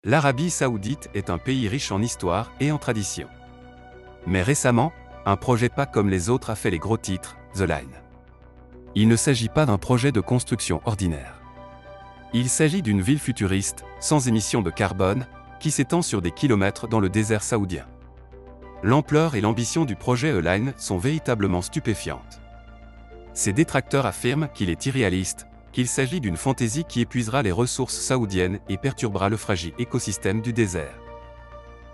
L'Arabie Saoudite est un pays riche en histoire et en tradition. Mais récemment, un projet pas comme les autres a fait les gros titres, The Line. Il ne s'agit pas d'un projet de construction ordinaire. Il s'agit d'une ville futuriste, sans émissions de carbone, qui s'étend sur des kilomètres dans le désert saoudien. L'ampleur et l'ambition du projet The Line sont véritablement stupéfiantes. Ses détracteurs affirment qu'il est irréaliste, qu'il s'agit d'une fantaisie qui épuisera les ressources saoudiennes et perturbera le fragile écosystème du désert.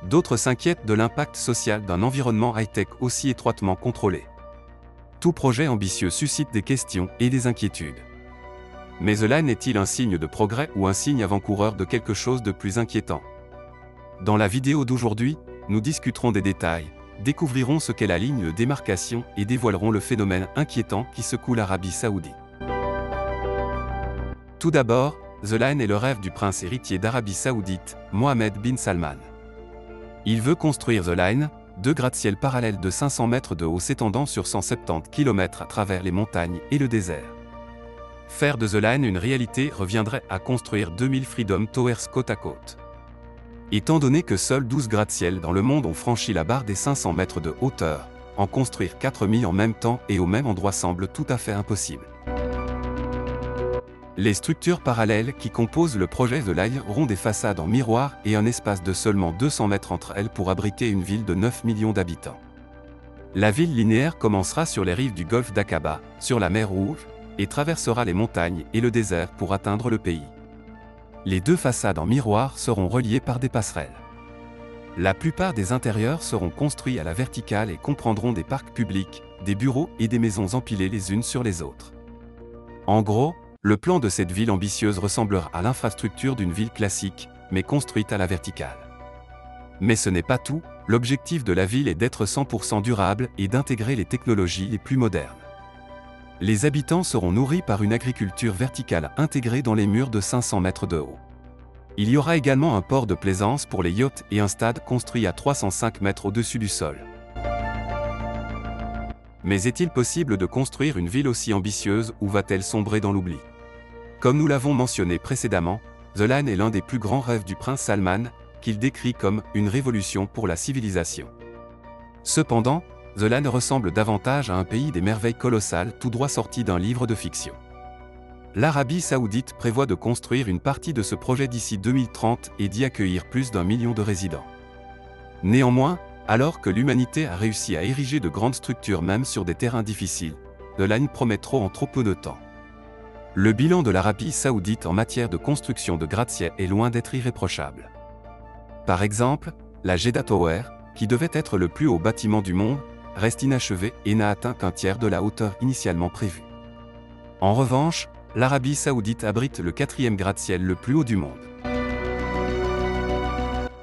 D'autres s'inquiètent de l'impact social d'un environnement high-tech aussi étroitement contrôlé. Tout projet ambitieux suscite des questions et des inquiétudes. Mais The Line est-il un signe de progrès ou un signe avant-coureur de quelque chose de plus inquiétant? Dans la vidéo d'aujourd'hui, nous discuterons des détails, découvrirons ce qu'est la ligne de démarcation et dévoilerons le phénomène inquiétant qui secoue l'Arabie Saoudite. Tout d'abord, The Line est le rêve du prince héritier d'Arabie Saoudite, Mohammed bin Salman. Il veut construire The Line, deux gratte-ciel parallèles de 500 mètres de haut s'étendant sur 170 km à travers les montagnes et le désert. Faire de The Line une réalité reviendrait à construire 2000 Freedom Towers côte à côte. Étant donné que seuls 12 gratte-ciel dans le monde ont franchi la barre des 500 mètres de hauteur, en construire 4000 en même temps et au même endroit semble tout à fait impossible. Les structures parallèles qui composent le projet The Line auront des façades en miroir et un espace de seulement 200 mètres entre elles pour abriter une ville de 9 millions d'habitants. La ville linéaire commencera sur les rives du golfe d'Aqaba, sur la mer Rouge, et traversera les montagnes et le désert pour atteindre le pays. Les deux façades en miroir seront reliées par des passerelles. La plupart des intérieurs seront construits à la verticale et comprendront des parcs publics, des bureaux et des maisons empilées les unes sur les autres. En gros, le plan de cette ville ambitieuse ressemblera à l'infrastructure d'une ville classique, mais construite à la verticale. Mais ce n'est pas tout, l'objectif de la ville est d'être 100% durable et d'intégrer les technologies les plus modernes. Les habitants seront nourris par une agriculture verticale intégrée dans les murs de 500 mètres de haut. Il y aura également un port de plaisance pour les yachts et un stade construit à 305 mètres au-dessus du sol. Mais est-il possible de construire une ville aussi ambitieuse ou va-t-elle sombrer dans l'oubli? Comme nous l'avons mentionné précédemment, The Line est l'un des plus grands rêves du prince Salman, qu'il décrit comme une révolution pour la civilisation. Cependant, The Line ressemble davantage à un pays des merveilles colossales tout droit sorti d'un livre de fiction. L'Arabie Saoudite prévoit de construire une partie de ce projet d'ici 2030 et d'y accueillir plus d'1 million de résidents. Néanmoins, alors que l'humanité a réussi à ériger de grandes structures même sur des terrains difficiles, The Line promet trop en trop peu de temps. Le bilan de l'Arabie Saoudite en matière de construction de gratte-ciel est loin d'être irréprochable. Par exemple, la Jeddah Tower, qui devait être le plus haut bâtiment du monde, reste inachevée et n'a atteint qu'un tiers de la hauteur initialement prévue. En revanche, l'Arabie Saoudite abrite le 4e gratte-ciel le plus haut du monde.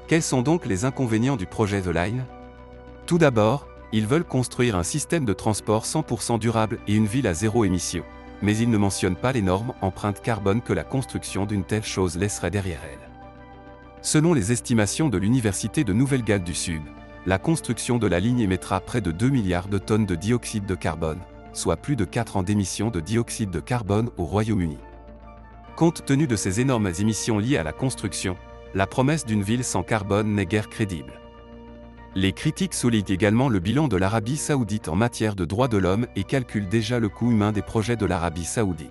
Quels sont donc les inconvénients du projet The Line? Tout d'abord, ils veulent construire un système de transport 100% durable et une ville à zéro émission, mais ils ne mentionnent pas l'énorme empreinte carbone que la construction d'une telle chose laisserait derrière elle. Selon les estimations de l'Université de Nouvelle-Galles du Sud, la construction de la ligne émettra près de 2 milliards de tonnes de dioxyde de carbone, soit plus de 4 ans d'émissions de dioxyde de carbone au Royaume-Uni. Compte tenu de ces énormes émissions liées à la construction, la promesse d'une ville sans carbone n'est guère crédible. Les critiques soulignent également le bilan de l'Arabie Saoudite en matière de droits de l'homme et calculent déjà le coût humain des projets de l'Arabie Saoudite.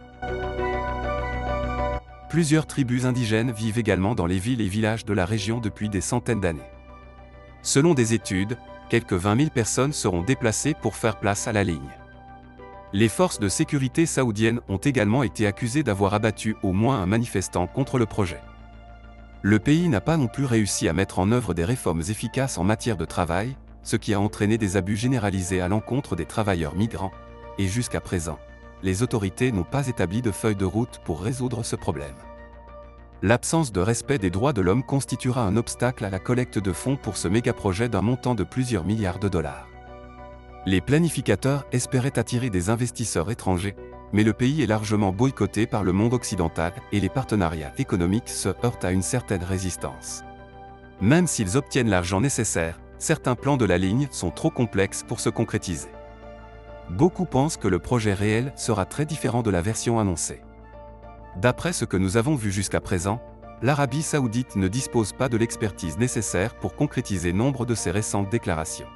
Plusieurs tribus indigènes vivent également dans les villes et villages de la région depuis des centaines d'années. Selon des études, quelques 20 000 personnes seront déplacées pour faire place à la ligne. Les forces de sécurité saoudiennes ont également été accusées d'avoir abattu au moins un manifestant contre le projet. Le pays n'a pas non plus réussi à mettre en œuvre des réformes efficaces en matière de travail, ce qui a entraîné des abus généralisés à l'encontre des travailleurs migrants, et jusqu'à présent, les autorités n'ont pas établi de feuille de route pour résoudre ce problème. L'absence de respect des droits de l'homme constituera un obstacle à la collecte de fonds pour ce méga-projet d'un montant de plusieurs milliards de dollars. Les planificateurs espéraient attirer des investisseurs étrangers, mais le pays est largement boycotté par le monde occidental et les partenariats économiques se heurtent à une certaine résistance. Même s'ils obtiennent l'argent nécessaire, certains plans de la ligne sont trop complexes pour se concrétiser. Beaucoup pensent que le projet réel sera très différent de la version annoncée. D'après ce que nous avons vu jusqu'à présent, l'Arabie Saoudite ne dispose pas de l'expertise nécessaire pour concrétiser nombre de ses récentes déclarations.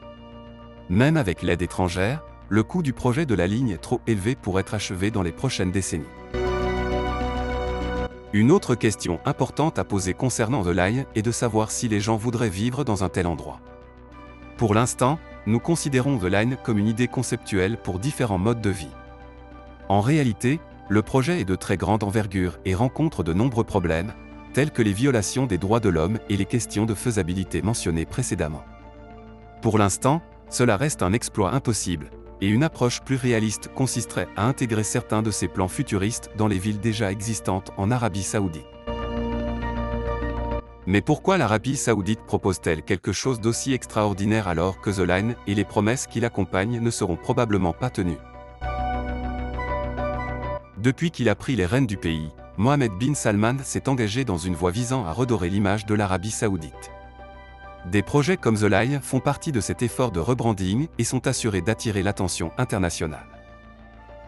Même avec l'aide étrangère, le coût du projet de la ligne est trop élevé pour être achevé dans les prochaines décennies. Une autre question importante à poser concernant The Line est de savoir si les gens voudraient vivre dans un tel endroit. Pour l'instant, nous considérons The Line comme une idée conceptuelle pour différents modes de vie. En réalité, le projet est de très grande envergure et rencontre de nombreux problèmes, tels que les violations des droits de l'homme et les questions de faisabilité mentionnées précédemment. Pour l'instant, cela reste un exploit impossible, et une approche plus réaliste consisterait à intégrer certains de ces plans futuristes dans les villes déjà existantes en Arabie Saoudite. Mais pourquoi l'Arabie Saoudite propose-t-elle quelque chose d'aussi extraordinaire alors que The Line et les promesses qui l'accompagnent ne seront probablement pas tenues? Depuis qu'il a pris les rênes du pays, Mohammed bin Salman s'est engagé dans une voie visant à redorer l'image de l'Arabie Saoudite. Des projets comme The Line font partie de cet effort de rebranding et sont assurés d'attirer l'attention internationale.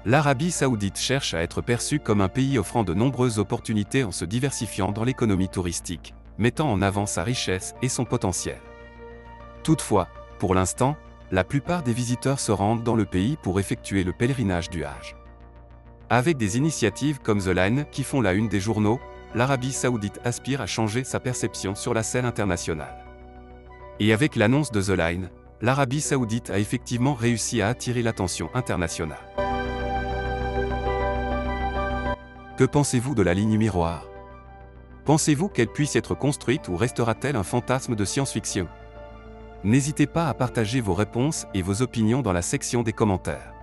L'Arabie Saoudite cherche à être perçue comme un pays offrant de nombreuses opportunités en se diversifiant dans l'économie touristique, mettant en avant sa richesse et son potentiel. Toutefois, pour l'instant, la plupart des visiteurs se rendent dans le pays pour effectuer le pèlerinage du Hajj. Avec des initiatives comme The Line qui font la une des journaux, l'Arabie Saoudite aspire à changer sa perception sur la scène internationale. Et avec l'annonce de The Line, l'Arabie Saoudite a effectivement réussi à attirer l'attention internationale. Que pensez-vous de la ligne miroir? Pensez-vous qu'elle puisse être construite ou restera-t-elle un fantasme de science-fiction? N'hésitez pas à partager vos réponses et vos opinions dans la section des commentaires.